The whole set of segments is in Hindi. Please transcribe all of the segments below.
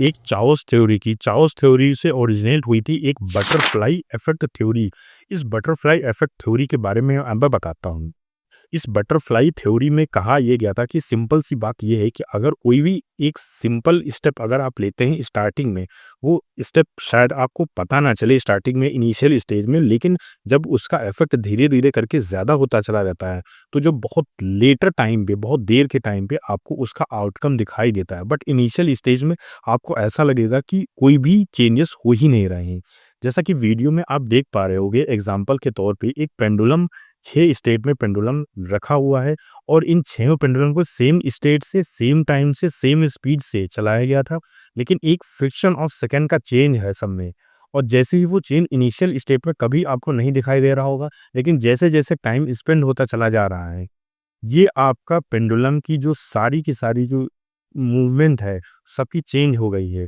एक चाओस थ्योरी की। चाओस थ्योरी से ओरिजिनेट हुई थी एक बटरफ्लाई इफ़ेक्ट थ्योरी। इस बटरफ्लाई इफ़ेक्ट थ्योरी के बारे में अब मैं बताता हूँ। इस बटरफ्लाई थ्योरी में कहा यह गया था कि सिंपल सी बात यह है कि अगर कोई भी एक सिंपल स्टेप अगर आप लेते हैं स्टार्टिंग में, वो स्टेप शायद आपको पता ना चले स्टार्टिंग में, इनिशियल स्टेज में, लेकिन जब उसका इफेक्ट धीरे-धीरे करके ज़्यादा होता चला जाता है, तो जो बहुत लेटर टाइम पे, बहुत देर के टाइम पे आपको उसका आउटकम दिखाई देता है। बट इनिशियल स्टेज में आपको ऐसा लगेगा कि कोई भी चेंजेस हो ही नहीं रहे हैं। जैसा कि वीडियो में आप देख पा रहे होंगे एग्ज़ाम्पल के तौर पे एक पेंडुलम 6 स्टेट में पेंडुलम रखा हुआ है और इन 6 पेंडुलम को सेम स्टेट से, सेम टाइम से, सेम स्पीड से चलाया गया था। लेकिन एक फ्रैक्शन ऑफ सेकंड का चेंज है सब में और जैसे ही वो चेंज इनिशियल स्टेट में कभी आपको नहीं दिखाई दे रहा होगा, लेकिन जैसे-जैसे टाइम स्पेंड होता चला जा रहा है, ये आपका पेंडुलम की जो सारी की सारी जो मूवमेंट है, सबकी चेंज हो गई है।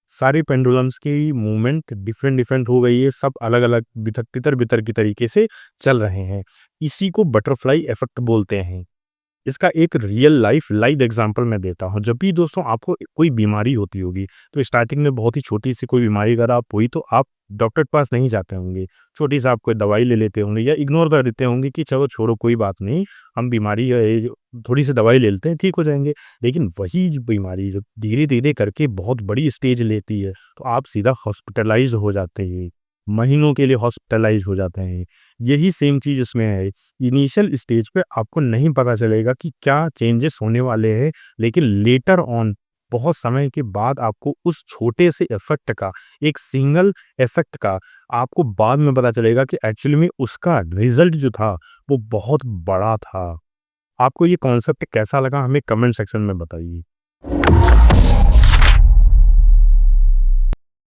सारे पेंडुलम्स की मूवमेंट डिफरेंट-डिफरेंट हो गई है, सब अलग-अलग तितर-बितर की तरीके से चल रहे हैं। इसी को बटरफ्लाई इफ़ेक्ट बोलते हैं। इसका एक रियल लाइफ लाइव एग्जांपल मैं देता हूँ। जब भी दोस्तों आपको कोई बीमारी होती होगी, तो स्टार्टिंग में बहुत ही छोटी-सी कोई बीमारी अगर आप हुई, तो आप डॉक्टर के पास नहीं जाते होंगे। छोटी-सी आप कोई दवाई ले लेते होंगे या इग्नोर कर देते होंगे कि चलो छोड़ो कोई बात नहीं, हम बीमारी है जो थोड़ी-सी दवाई ले लेते हैं, ठीक हो जाएँगे। लेकिन वही जो बीमारी जब धीरे-धीरे करके बहुत बड़ी स्टेज लेती है, तो आप सीधा हॉस्पिटलाइज़ हो जाते हैं। महीनों के लिए हॉस्पिटलाइज़ हो जाते हैं। यही सेम चीज़ इसमें है। इनिशियल स्टेज पे आपको नहीं पता चलेगा कि क्या चेंजेस होने वाले हैं, लेकिन लेटर ऑन बहुत समय के बाद आपको उस छोटे से इफ़ेक्ट का, एक सिंगल इफ़ेक्ट का आपको बाद में पता चलेगा कि एक्चुअली में उसका रिज़ल्ट जो था, वो बहुत बड़ा था। आपको ये कॉन्सेप्ट कैसा लगा हमें कमेंट सेक्शन में बताइए।